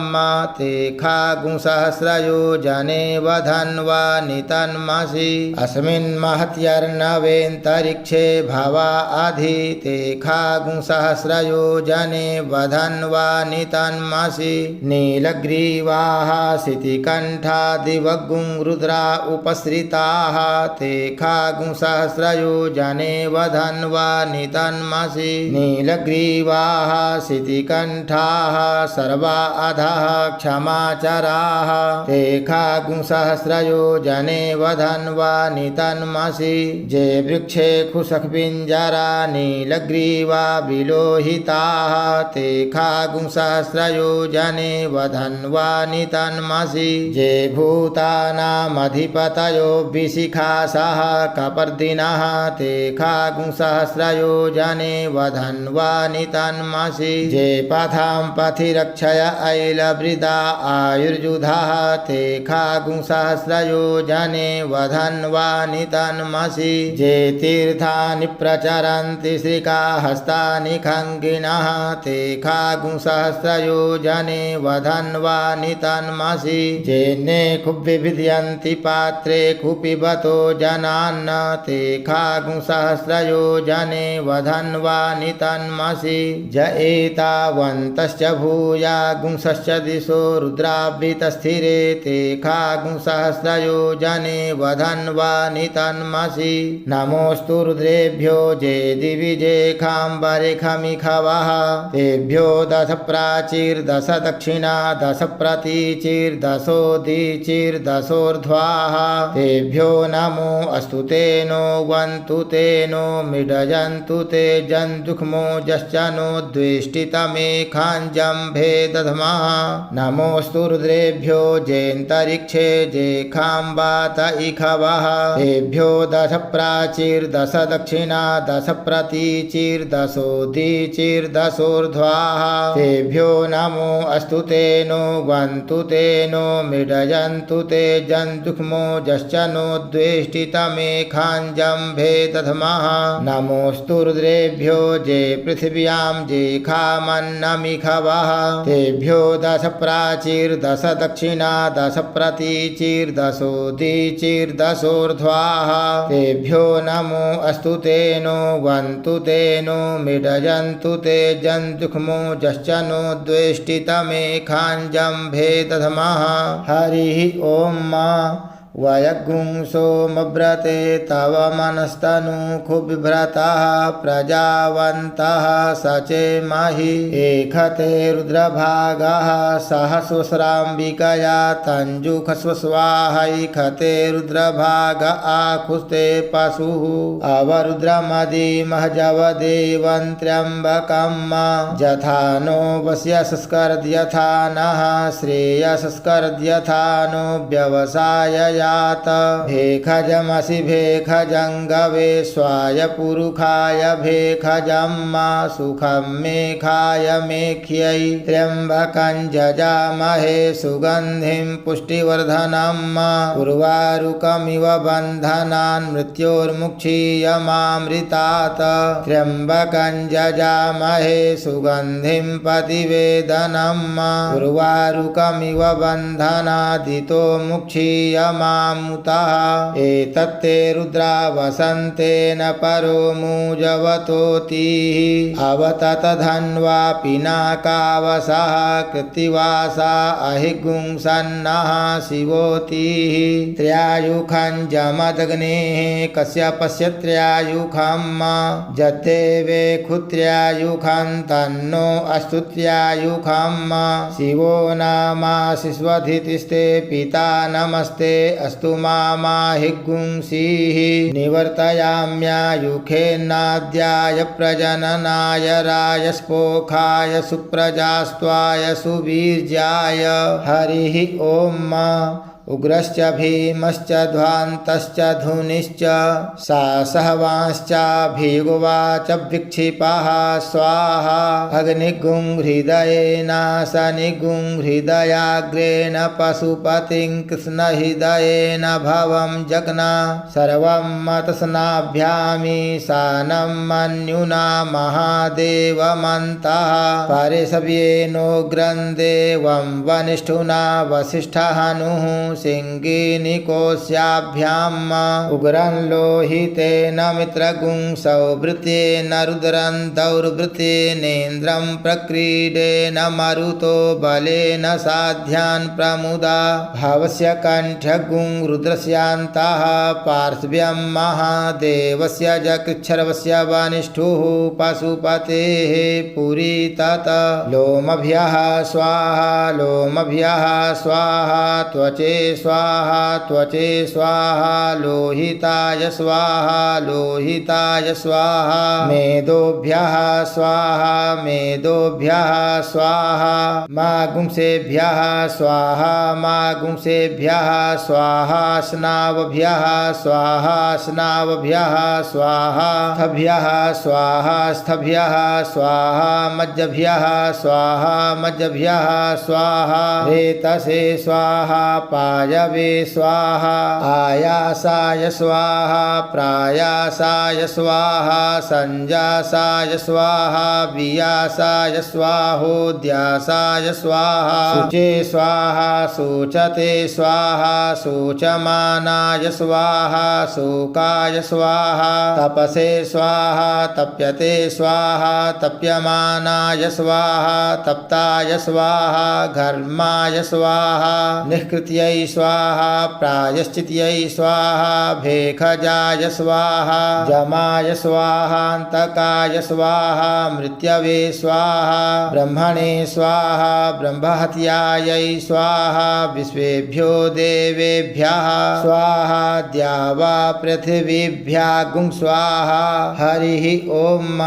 ते खागुंसहस्रयोजने वधन्वानि तन्मसि अस्मिन् महत्यर्णवेन्तरिक्षे भवा अधि ते खागुंसहस्रयोजने वधन्वानि तन्मसि नीलग्रीवाः शितिकण्ठादिवगुं रुद्रा उपसृताः ते खागुंसहस्रयोजने वधन्वानि तन्मसि नीलग्रीवाः शितिकण्ठाः सर्वा अधः क्षमाचराः ते खागुंसहस्रयोजने वधन्वानि तन्मसि जे वृक्षे खुशखपिञ्जरा नीलग्रीवा विलोहिताः ते खागुंसहस्रयोजने वधन्वानि तन्मसि जे भूतानामधिपतयो विशिखासः कपर्दिनः ते खागुंसहस्रयोजने वधन्वानि तन्मसि जे पथां पथि रक्षय ऐलवृदा आयुर्युधः ते खागुंसहस्रयोजने वधन्वानि तन्मसि जे तीर्थानि प्रचरन्ति श्रीकाहस्तानि खङ्गिनः ते खागुंसहस्रयोजने वधन्वानि तन्मसि जेन्ने कुविभिद्यन्ति पात्रे कुपिबतो जनान्न ते खागुंसहस्रयोजने वधन्वानि तन्मसि ज एतावन्तश्च भूया गुंसश्च दिशो रुद्रावृतस्थिरे ते खागुंसहस्रयोजने वधन्वानि तन्मसि नमोऽस्तु रुद्रेभ्यो जे दिवि जे खाम्बरेखमिखवः तेभ्यो दश प्राचीर्दश दक्षिणा दश प्रतीचिर्दशोदीचिर्दशोर्ध्वाः तेभ्यो नमो अस्तु तेनो वन्तु तेनो मृडयन्तु ते जन्तुक्मो जश्च नो द्वेष्टितमेखाञ्जम्भे दधमः नमोऽस्तु रुद्रेभ्यो जेऽन्तरिक्षे जे खाम्बात इखवः तेभ्यो दश प्राचीर्दश दक्षिणा दश प्रतीचिर्दशोदीचिर्दशोर्ध्वाः तेभ्यो नमो अस्तु तेनो वन्तु तेनो मृडयन्तु ते जन्तुक्मो जश्च नो द्वेष्टितमेखाञ्जम्भे दधमः नमोऽस्तु रुद्रेभ्यो जे पृथिव्यां जे खामन्नमिखवः तेभ्यो दश प्राचीर्दश दक्षिणा दश प्रतीचिर्दशोदीचिर्दशोर्ध्वाः स्वाहा तेभ्यो नमो अस्तु ते नो वन्तु ते नो मिडजन्तु ते जन्तुक्मो जश्च नो द्वेष्टितमेखाञ्जम्भे दधमः हरिः ॐ वयगुंसोमव्रते तव मनस्तनूखुबिभ्रतः प्रजावन्तः सचेमहि एकते रुद्रभागः सहस्वस्राम्बिकया तञ्जुखस्वस्वाहैखते रुद्रभाग आकुस्ते पशुः अवरुद्रमदीमहजवदेवं त्र्यम्बकं यथा नो वस्य संस्कर्द्यथा नः श्रेयसंस्कर्द्यथा नो व्यवसाय भेखजमसि भेखजङ्गवे स्वाय पुरुखाय भेखजं सुखं मेखाय मेख्यै त्र्यम्बकं जजामहे सुगन्धिं पुष्टिवर्धनं उर्वारुकमिव बन्धनान् मृत्योर्मुक्षीयमामृतात् त्र्यम्बकं जजामहे सुगन्धिं पतिवेदनं उर्वारुकमिव बन्धनादितो मुक्षीयमामृतात् एतत्ते रुद्रा वसन्तेन परो मुजवतोतिः अवतत धन्वा पिनाकावसः कृत्तिवासा अहिगुंसन्नः शिवोतिः त्र्यायुखं जमदग्नेः कश्यपस्य त्र्यायुखं जतेवेखुत्र्यायुखं तन्नो अस्तु त्र्यायुखं शिवो नामाशिष्वधितिस्ते पिता नमस्ते अस्तु मामाहिगुंसीः निवर्तयाम्यायुखेन्नाद्याय प्रजननाय रायस्पोखाय सुप्रजास्त्वाय सुवीर्याय हरिः ॐ उग्रश्च भीमश्च ध्वान्तश्च धुनिश्च सासहवांश्चाभिगुवाच विक्षिपः स्वाहा अग्निगुंहृदयेन शनिगुंहृदयाग्रेण पशुपतिं कृष्णहृदयेन भवं जग्ना सर्वं मतस्नाभ्यामीशानं मन्युना महादेवमन्तः परिसव्येनोग्रं देवं वनिष्ठुना वसिष्ठहनुः सिंगिनिकोस्याभ्याम् उग्रं लोहितेन मित्रगुंसौ वृत्येन रुद्रं दौर्वृत्येनेन्द्रं प्रक्रीडेन मरुतो बलेन साध्यान् प्रमुदा भावस्य कण्ठगुं रुद्रस्यान्तः पार्श्व्यं महादेवस्य जकृच्छर्वस्य वनिष्ठुः पशुपतेः पुरी तत लोमभ्यः स्वाहा लोमभ्यः स्वाहा त्वचे स्वाहा त्वचे स्वाहा लोहिताय स्वाहा लोहिताय स्वाहा मेदोभ्यः स्वाहा मेदोभ्यः स्वाहा मागुंसेभ्यः स्वाहा मागुंसेभ्यः स्वाहा स्नावभ्यः स्वाहा स्नावभ्यः स्वाहा स्थभ्यः स्वाहा स्थभ्यः स्वाहा मज्जभ्यः स्वाहा मज्जभ्यः स्वाहा रेतसे स्वाहा पायवे स्वाहा आयासाय स्वाहा प्रायासाय स्वाहा संजासाय स्वाहा वियासाय स्वाहोद्यासाय स्वाहा शुचे स्वाहा शोचते स्वाहा शोचमानाय स्वाहा शोकाय स्वाहा तपसे स्वाहा तप्यते स्वाहा तप्यमानाय स्वाहा तप्ताय स्वाहा घर्माय स्वाहा निष्कृत्यै स्वाहा प्रायश्चित्यै स्वाहा भेखजाय स्वाहा जमाय स्वाहान्तकाय स्वाहा मृत्यवे स्वाहा ब्रह्मणे स्वाहा ब्रह्महत्यायै स्वाहा विश्वेभ्यो देवेभ्यः स्वाहा द्यावा पृथिवीभ्यागुं स्वाहा हरिः ॐ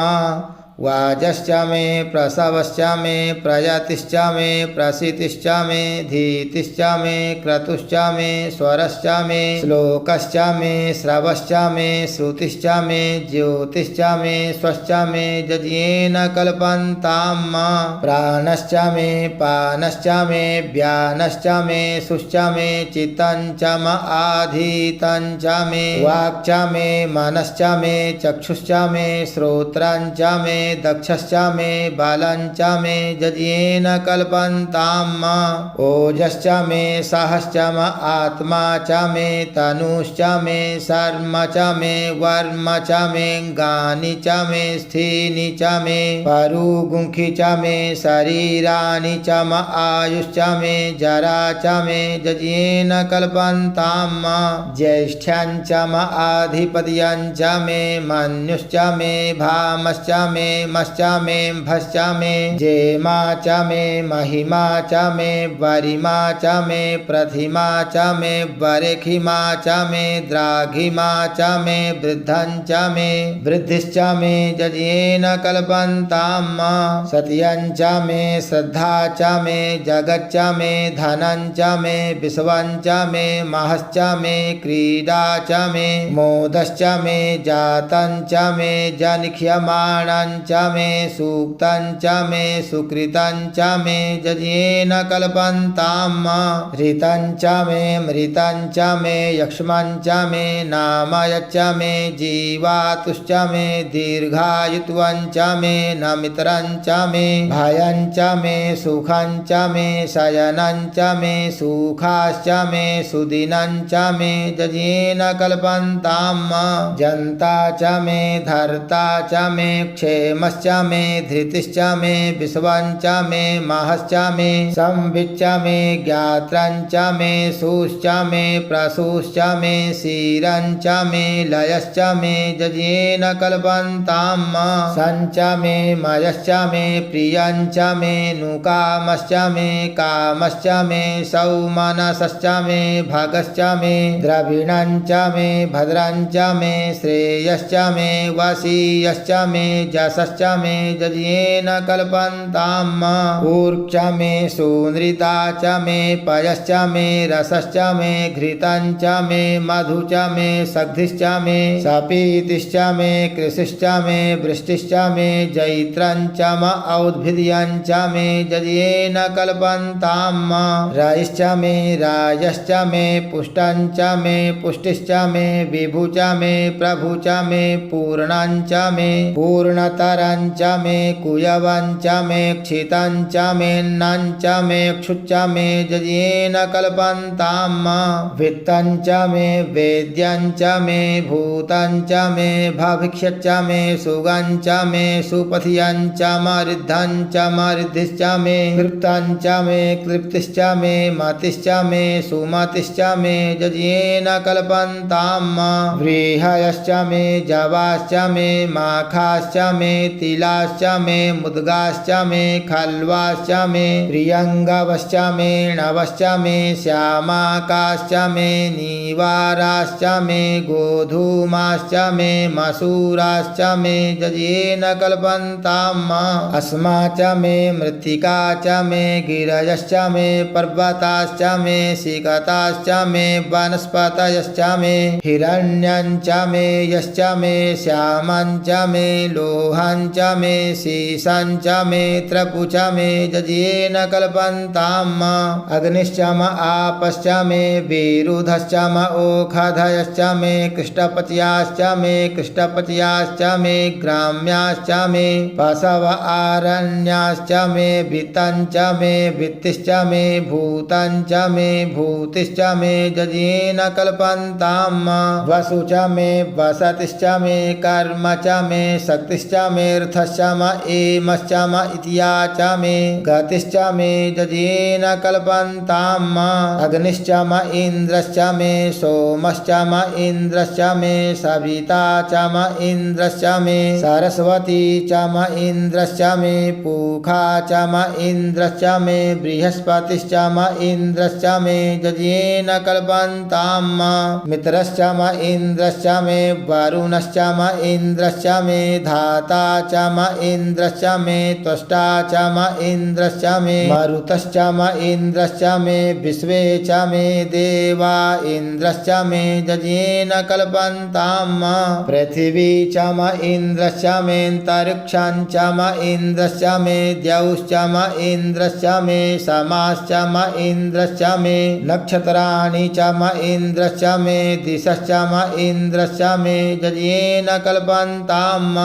वाजश्च मे प्रसवश्च मे प्रयतिश्च मे प्रसितिश्च मे धीतिश्च मे क्रतुश्च मे स्वरश्च मे श्लोकश्च मे श्रवश्च मे श्रुतिश्च मे ज्योतिश्च मे स्वश्च मे जज्ञेन कल्पन्तां प्राणश्च मे पानश्च मे व्यानश्च मे सुश्च मे चित्तं च म आधीतं च मे वाक् च मे मनश्च मे चक्षुश्च मे श्रोत्रं च मे दक्षश्च मे बालञ्च मे जज्ञेन कल्पन्ताम् ओजश्च मे साहश्च म आत्मा च मे तनुश्च मे शर्म च मे वर्म च मे गानि च मे स्थीनि च मे परुगुंखि च मे शरीराणि च म आयुश्च मे जरा च मे जज्ञेन कल्पन्ताम् ज्येष्ठ्यञ्च म आधिपत्यञ्च मे मन्युश्च मे भामश्च मे मश्च मे भश्च मे जेमा च मे महिमा च मे वरिमा च मे प्रथिमा च मे वरेखिमा च मे द्राघिमा च मे वृद्धञ्च मे वृद्धिश्च मे जज्ञेन कल्पन्ताम् सत्यञ्च मे श्रद्धा च मे जगच्च मे धनञ्च मे विश्वञ्च मे महश्च मे क्रीडा च मे मोदश्च मे जातञ्च मे जनिह्यमाणञ्च मे सूक्तञ्च मे सुकृतञ्च मे जज्ञेन कल्पन्ताम् ऋतञ्च मे मृतञ्च मे यक्ष्मञ्च मे नामयच्च मे जीवातुश्च मे दीर्घायुत्वञ्च मे नमितरञ्च मे भयञ्च मे सुखञ्च मे शयनञ्च मे सुखाश्च मे सुदिनञ्च मे जज्ञेन कल्पन्ताम् जन्ता च मे धर्ता च मे क्षेमश्च मे धृतिश्च मे विश्वञ्च मे महश्च मे संविच्च मे ज्ञात्रञ्च मे सुश्च मे प्रसूश्च मे क्षीरञ्च मे लयश्च मे जज्ञेन कल्पन्ताम् सञ्च मे मयश्च मे प्रियञ्च मे नुकामश्च मे कामश्च मे सौमनसश्च मे भगश्च मे द्रविणञ्च मे भद्रञ्च मे श्रेयश्च मे वशीयश्च मे जसश्च मे जज्ञेन कल्पन्ताम् ऊर्क्ष मे सुनृता च मे पयश्च मे रसश्च मे घृतञ्च मे मधु च मे सग्धिश्च मे सपीतिश्च मे कृषिश्च मे वृष्टिश्च मे जैत्रञ्च म औद्भिद्यञ्च मे जज्ञेन कल्पन्ताम् रयिश्च मे राजश्च मे पुष्टञ्च मे पुष्टिश्च मे विभु च मे प्रभु च मे पूर्णञ्च मे पूर्णतरञ्च मे कुयवञ्च मे क्षितञ्च मे नञ्च मे क्षुच्च मे जज्ञेन कल्पन्ताम् वित्तञ्च मे वेद्यञ्च मे भूतञ्च मे भविष्यच्च मे सुगञ्च मे सुपथियञ्च मरिद्धञ्च मरिद्धिश्च मे कृप्तञ्च मे क्लिप्तिश्च मे मतिश्च मे सुमतिश्च मे जज्ञेन कल्पन्ताम् व्रीहयश्च मे जवाश्च मे माखाश्च मे तिलाश्च मे मुद्गाश्च मे खल्वाश्च मे प्रियङ्गवश्च मे णवश्च मे श्यामाकाश्च मे नीवाराश्च मे गोधूमाश्च मे मसूराश्च मे जज्ञेन कल्पन्ताम् अस्मा च मे मृत्तिका च मे गिरयश्च मे पर्वताश्च मे सिकताश्च मे वनस्पतयश्च मे हिरण्यञ्च मे यश्च मे श्यामञ्च मे लोहञ्च मे शीशञ्च मे त्रपुच मे जज्ञेन कल्पन्ताम् अग्निश्च म आपश्च मे विरुधश्च म ओखधयश्च मे कृष्टपच्याश्च मे कृष्टपच्याश्च मे ग्राम्याश्च मे पशव आरण्याश्च मे वित्तञ्च मे वित्तिश्च मे भूतञ्च मे भूतिश्च मे जज्ञेन कल्पन्ताम् वसु च मे वसतिश्च मे कर्म च मे शक्तिश्च मे अर्थश्च म एमश्च म इत्या च मे गतिश्च मे जज्ञेन कल्पन्ताम् अग्निश्च म इन्द्रश्च मे सोमश्च म इन्द्रश्च मे सविता च म इन्द्रश्च मे सरस्वती च म इन्द्रश्च मे पूखा च म इन्द्रश्च मे बृहस्पतिश्च म इन्द्रश्च मे जज्ञेन कल्पन्ताम् मित्रश्च म इन्द्रश्च मे वरुणश्च म इन्द्रश्च मे धाता च म इन्द्रश्च मे त्वष्टा च म इन्द्रश्च मे मरुतश्च म इन्द्रश्च मे विश्वे च मे देवा इन्द्रश्च मे जज्ञेन कल्पन्ताम् पृथिवी च म इन्द्रश्च मेऽन्तरिक्षञ्च म इन्द्रश्च मे द्यौश्च म इन्द्रश्च मे समाश्च म इन्द्रश्च मे नक्षत्राणि च म इन्द्रश्च मे दिशश्च म इन्द्रश्च मे जज्ञेन कल्पन्ताम्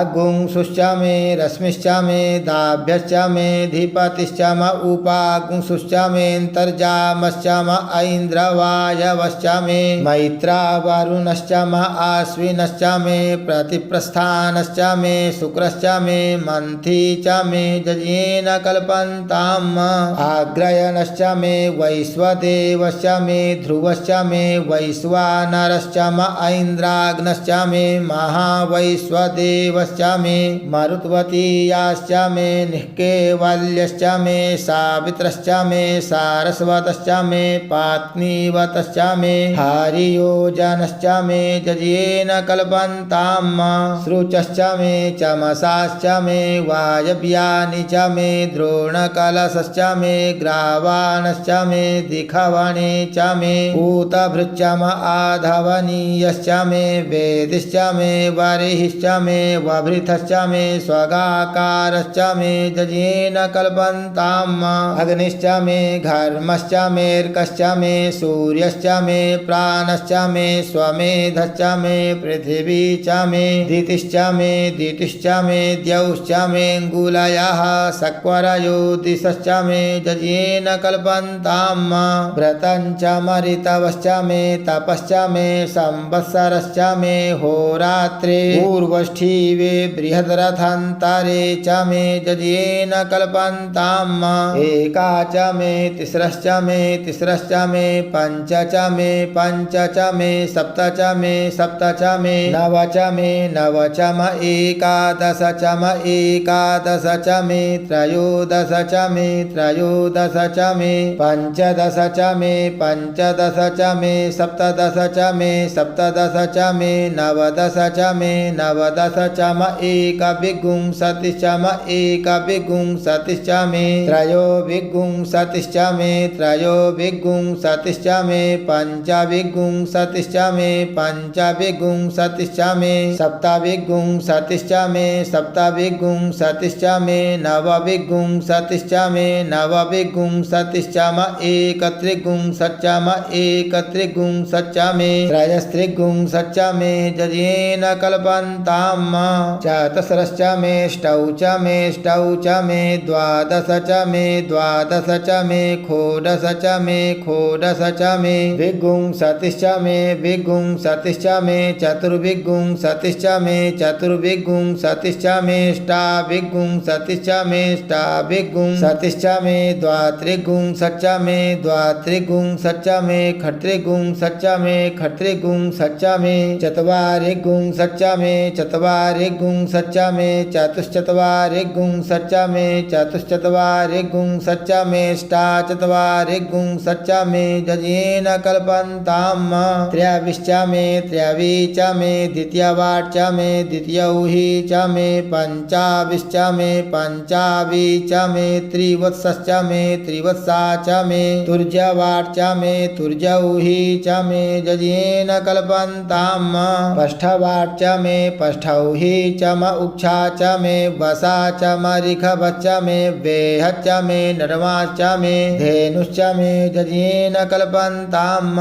अग्गु गुंसुश्च मे रश्मिश्च मे दाभ्यश्च मे धीपतिश्च म उपागुंसुश्च मेऽन्तर्जामश्च म ऐन्द्रवायवश्च मे मैत्रा वरुणश्च म आश्विनश्च मे प्रतिप्रस्थानश्च मे शुक्रश्च मे मन्थी च मे जज्ञेन कल्पन्ताम् आग्रयणश्च मे वैश्वदेवश्च मे ध्रुवश्च मे वैश्वानरश्च म ऐन्द्राग्नश्च मे महावैश्वदेवश्च मे मरुत्वतीयाश्च मे निःकेवल्यश्च मे सावित्रश्च मे सारस्वतश्च मे पात्नीवतश्च मे हरियोजनश्च मे जज्ञेन कल्पन्ताम् श्रुचश्च मे चमसाश्च मे वायव्यानि च मे द्रोणकलशश्च मे ग्रावाणश्च मे दिखवणे च मे पूतभृच्च म आधवनीयश्च मे वेदिश्च मे वरिहिश्च मे वभृथश्च मे स्वगाकारश्च मे जज्ञेन कल्पन्ताम् अग्निश्च मे घर्मश्च मेऽर्कश्च मे सूर्यश्च मे प्राणश्च मे स्वमेधश्च मे पृथिवी च मे दितिश्च मे दितिश्च मे द्यौश्च मेऽङ्गुलयः सक्वरयो दिशश्च मे जज्ञेन कल्पन्ताम् व्रतञ्च मरितवश्च मे तपश्च मे संवत्सरश्च मे होरात्रे पूर्वष्ठीवे बृहद्रथान्तरे च मे जज्ञेन कल्पन्ताम् एका च मे तिस्रश्च मे तिस्रश्च मे पञ्च च मे पञ्च च मे सप्त च मे सप्त च मे नव च मे नव च म एकादश च म एकादश च मे त्रयोदश च मे त्रयोदश च मे पञ्चदश च मे पञ्चदश च मे सप्तदश च मे सप्तदश च मे नवदश च मे नवदश च म एकविंशतिश्च म एकविंशतिश्च मे त्रयोविंशतिश्च मे त्रयोविंशतिश्च मे पञ्चविंशतिश्च मे पञ्चविंशतिश्च मे सप्तविंशतिश्च मे सप्तविंशतिश्च मे नवविंशतिश्च मे नवविंशतिश्च म एकत्रिंशच्च म एकत्रिंशच्च मे त्रयस्त्रिंशच्च मे जज्ञेन कल्पन्ताम् चतस्रश्च मे ष्टौ च मे ष्टौ च मे द्वादश च मे द्वादश च मे षोडश च मे षोडश च मे विंशतिश्च मे विंशतिश्च मे चतुर्विंशतिश्च मे चतुर्विंशतिश्च मे अष्टाविंशतिश्च मे अष्टाविंशतिश्च मे द्वात्रिंशच्च मे द्वात्रिंशच्च मे खत्रिंशच्च मे खत्रिंशच्च मे चत्वारिंशच्च मे चत्वारिंशच्च मे चतुश्चत्वारिंशच्च मे चतुश्चत्वारिंशच्च मे अष्टाचत्वारिंशच्च मे जज्ञेन कल्पन्ताम् त्रयविश्च मे त्रयविश्च मे द्वितीयवाट् च मे द्वितीयौहि च मे पञ्चाविश्च मे पञ्चाविश्च मे त्रिवत्सश्च मे त्रिवत्सा च मे तुर्यवाट् च मे तुर्यौहि च मे जज्ञेन कल्पन्ताम् पष्ठवाट् च मे पष्ठौहि च म उक्षा च मे वसा च म ऋखवश्च मे वेहच्च मे नरमाश्च मे धेनुश्च मे जज्ञेन कल्पन्ताम्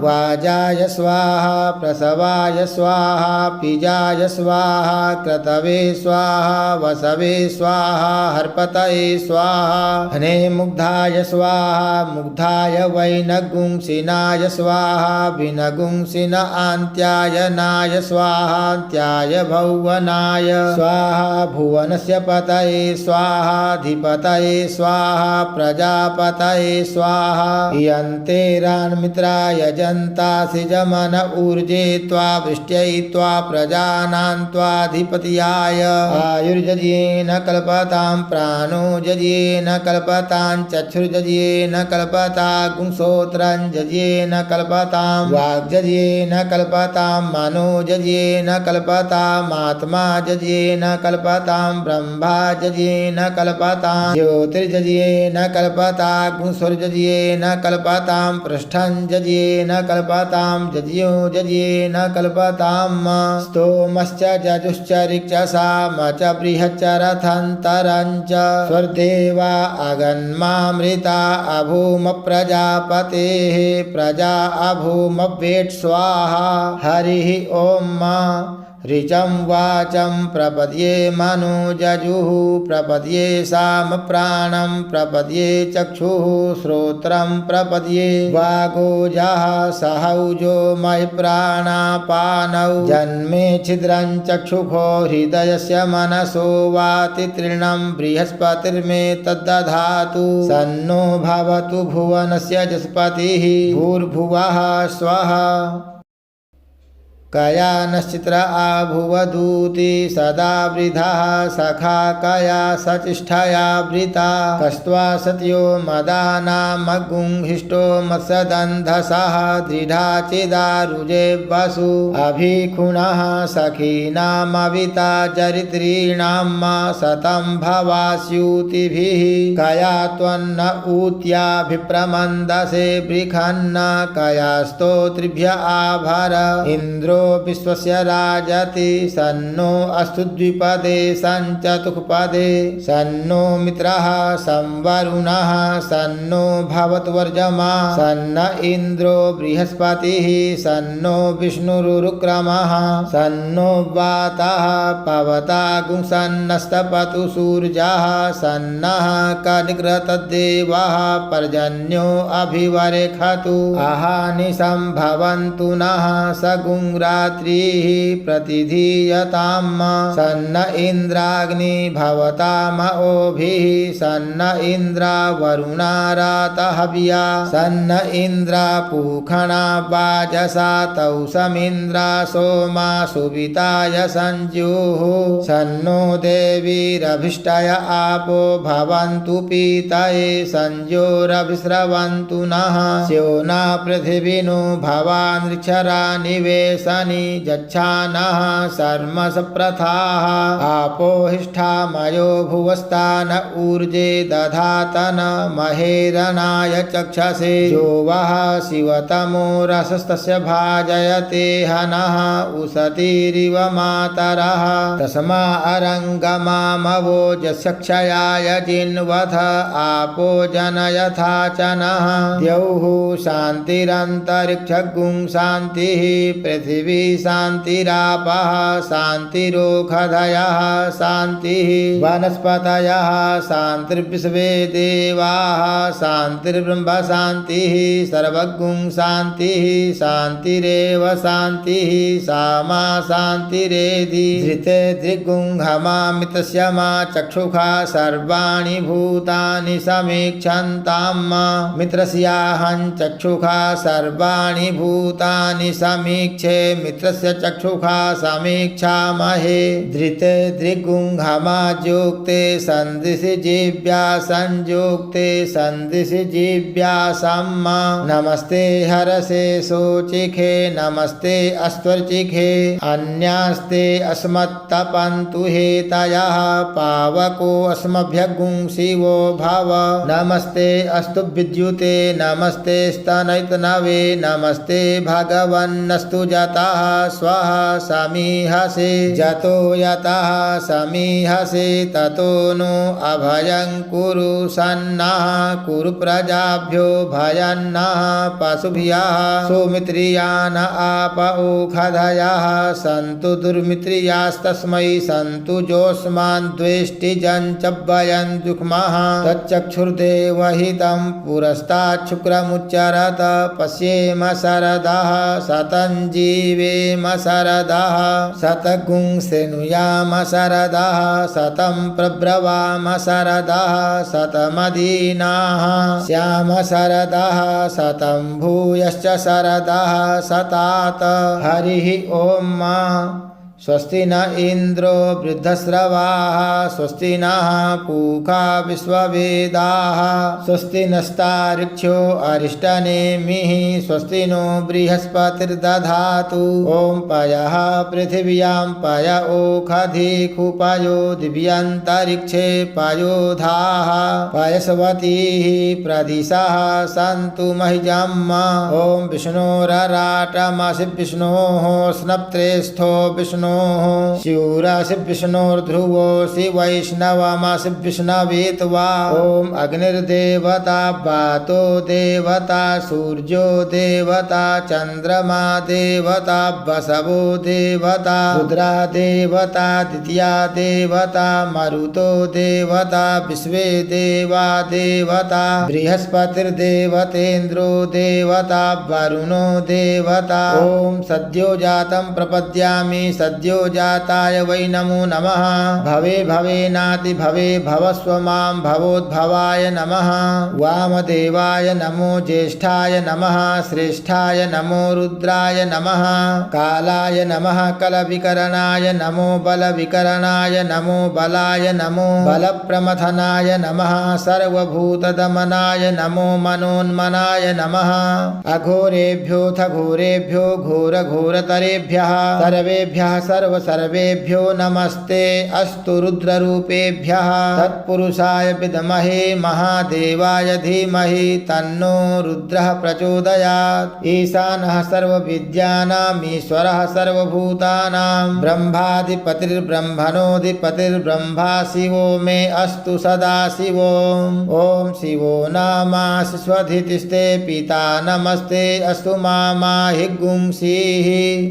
वाजाय स्वाहा प्रसवाय स्वाहा पिजाय स्वाहा क्रतवे स्वाहा वसवे स्वाहा हर्पतये स्वाहा हने मुग्धाय स्वाहा मुग्धाय वैनगुंसिनाय स्वाहा विनगुंसिन आन्त्यायनाय स्वाहान्त्याय भुवनाय स्वाहा भुवनस्य पतये स्वाहाधिपतये स्वाहा प्रजापतये स्वाहा यन्ते रान्मित्राय जन्तासि जमन ऊर्जे त्वा वृष्ट्यै त्वा प्रजानां त्वाधिपत्याय आयुर्जज्ञेन कल्पतां प्राणो जज्ञेन कल्पतां चक्षुर्जज्ञेन कल्पता गुंसोत्रं जज्ञेन कल्पतां वाग्जज्ञेन कल्पतां मनो जज्ञेन कल्पतामात्मा जज्ञेन कल्पतां ब्रह्मा जज्ञेन कल्पतां ज्योतिर्जज्ञेन कल्पता गुंसुर्जज्ञेन कल्पतां पृष्ठं जज्ञेन कल्पतां जज्ञो जज्ञेन कल्पताम् स्तोमश्च जजुश्च ऋक्षसाम च बृहच्च रथान्तरं च स्वर्देवा अगन्मामृता अभूम प्रजापतेः प्रजा अभूमवेट् स्वाहा हरिः ॐ ऋचं वाचं प्रपद्ये मनोजजुः प्रपद्ये सामप्राणं प्रपद्ये चक्षुः श्रोत्रं प्रपद्ये वागोजः सहौजो महि प्राणापानौ जन्मे छिद्रं चक्षुषो हृदयस्य मनसो वाति तृणं बृहस्पतिर्मे तद्दधातु सन्नो भवतु भुवनस्य जस्पतिः भूर्भुवः स्वः कया नश्चित्र आभुवदूति सदा वृधः सखा कया सचिष्ठया वृता कस्त्वा सत्यो मदानामगुंहिष्टो मत्सदन्धसः दृढा चिदारुजे वसु अभिखुणः सखीनामविता चरित्रीणां सतं भवास्यूतिभिः कया त्वन्न ऊत्याभिप्रमन्दसे बृखन्न कया स्तोत्रिभ्य आभर इन्द्रो विश्वस्य राजति सन्नो अस्तु द्विपदे सञ्चतुःपदे सन्नो मित्रः संवरुणः सन्नो भवतु वर्जमा सन्न इन्द्रो बृहस्पतिः सन्नो विष्णुरुक्रमः सन्नो वातः पवता गुंसन्नस्तपतु सूर्यः सन्नः कनिग्रतद्देवः पर्जन्यो अभिवरेखतु अहानिशं भवन्तु नः सगुंरात्रिः प्रतिधीयताम् सन्न इन्द्राग्नि भवतामओभिः सन्न इन्द्रा वरुणारातहव्या सन्न इन्द्रा पूखणा वाजसा तौसमिन्द्रा सोमा सुविताय संज्युः सन्नो देवीरभिष्टय आपो भवन्तु पीतये संज्योरभिस्रवन्तु नः स्योना पृथिवीनो भवानृक्षरा निवेशनि जच्छानः सर्मसप्रथाः आपो हिष्ठामयो भुवस्तान ऊर्जे दधातन महेरणाय चक्षसे जो वः शिवतमो रसस्तस्य भाजयते हनः उसतिरिव मातरः तस्मा अरङ्गमामवोजसक्षयाय जिन्वथ आपो जनयथा च नः द्यौः शान्तिरन्तरिक्षगुं शान्तिः पृथिवी शान्तिरापः शान्तिरोखधयः शान्तिः वनस्पतयः शान्तिर्विश्वे देवाः शान्तिर्ब्रह्म शान्तिः सर्वगुं शान्तिः शान्तिरेव शान्तिः सामा शान्तिरेधि धृते दृग्गुंहमामितस्य मा चक्षुषा सर्वाणि भूतानि समीक्षन्ताम् मित्रस्याहं चक्षुषा सर्वाणि भूतानि समीक्षे मित्रस्य चक्षुषा समीक्षामहे धृते दृग्गुंहमाद्योक्ते सन्दिशि जीव्या संयोक्ते सन्दिशि जीव्या सम्मा नमस्ते हरसे शोचिखे नमस्ते अस्त्वर्चिखे अन्यास्ते अस्मत्तपन्तु हेतयः पावको अस्मभ्यगुं शिवो भव नमस्ते अस्तु विद्युते नमस्ते स्तनैतनवे नमस्ते भगवन्नस्तु जतः स्वः समीहसे जतो यतः समीहसे ततो नो अभयं कुरु सन्नः कुरु प्रजाभ्यो भयन्नः पशुभ्यः सौमित्रियान आप ओखधयः सन्तु दुर्मित्रियास्तस्मै सन्तु जोष्मान् द्वेष्टिजञ्चव्ययन् दुःखमः तच्चक्षुर्देवहितं पुरस्ताच्छुक्रमुच्चरत पश्येम शरदः शतं जीवेम शरदः शतगुं शृणुयाम शरदः शतं प्रब्रवाम शरदः शतमदीनाः श्याम शरदः शतं भूयश्च शरदः शतात हरिः ॐ स्वस्ति न इन्द्रो वृद्धश्रवाः स्वस्ति नः पूषा विश्ववेदाः स्वस्ति नस्तार्क्ष्यो अरिष्टनेमिः स्वस्ति नो बृहस्पतिर्दधातु ॐ पयः पृथिव्यां पय ओखधिकुपयो दिव्यन्तरिक्षे पयोधाः पयस्वतीः प्रदिशः सन्तु महिजम् ॐ विष्णोरराटमसि विष्णोः स्नप्त्रेस्थो विष्णु विष्णोः शिवरासि विष्णोर्ध्रुवोऽसि वैष्णवमसि विष्णवे त्वा ॐ अग्निर्देवता वातो देवता सूर्यो देवता चन्द्रमा देवता वसवो देवता रुद्रा देवता द्वितीया देवता मरुतो देवता विश्वे देवा देवता बृहस्पतिर्देवतेन्द्रो देवता वरुणो देवता ॐ सद्यो जातं प्रपद्यामि सद्यो जाताय वै नमो नमः भवे भवेनाति भवे भवस्व मां भवोद्भवाय नमः वामदेवाय नमो ज्येष्ठाय नमः श्रेष्ठाय नमो रुद्राय नमः कालाय नमः कलविकरणाय नमो बलविकरणाय नमो बलाय नमो बलप्रमथनाय नमः सर्वभूतदमनाय नमो मनोन्मनाय नमः अघोरेभ्योऽथ घोरेभ्यो घोरघोरतरेभ्यः सर्वेभ्यः सर्वसर्वेभ्यो नमस्ते अस्तु रुद्ररूपेभ्यः तत्पुरुषाय विद्महे महादेवाय धीमहि तन्नो रुद्रः प्रचोदयात् ईशानः सर्वविद्यानामीश्वरः सर्वभूतानां ब्रह्माधिपतिर्ब्रह्मणोऽधिपतिर्ब्रह्मा शिवो मे अस्तु सदा शिवो ॐ शिवो नामासि स्वधितिस्ते पिता नमस्ते अस्तु माहि गुंसीः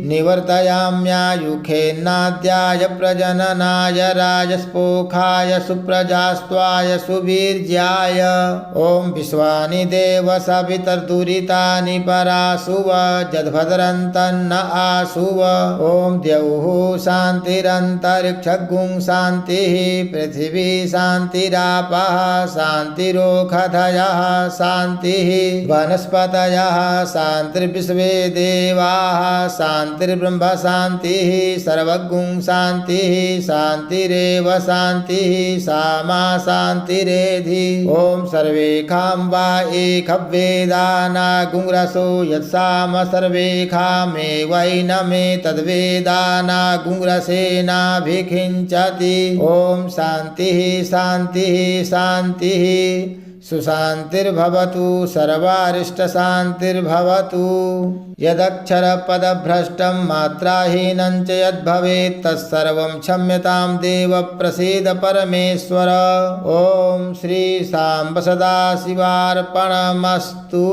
निवर्तयाम्यायुखेन्नाद्याय प्रजननाय राजस्पोखाय सुप्रजास्त्वाय सुवीर्याय ॐ विश्वानि देव सवितर्दुरितानि परासुव जद्भद्रन्तन्न आसुव ॐ द्यौः शान्तिरन्तरिक्षगुं शान्तिः पृथिवी शान्तिरापः शान्तिरोषधयः शान्तिः वनस्पतयः शान्तिर्विश्वे देवाः शान्तिर्ब्रह्म शान्तिः सर्वगुं शान्तिः शान्तिरेव शान्तिः सामा शान्तिरेधि ॐ सर्वेखां वा एकवेदानागुंरसो यत्साम सर्वेखामेवैनमे तद्वेदानागुंरसेनाभिखिञ्चति ॐ शान्तिः शान्तिः शान्तिः सुशान्तिर्भवतु सर्वारिष्टशान्तिर्भवतु यदक्षरपदभ्रष्टं मात्राहीनं च यद्भवेत् तत्सर्वं क्षम्यतां देव प्रसीद परमेश्वर ॐ श्री साम्ब सदाशिवार्पणमस्तु।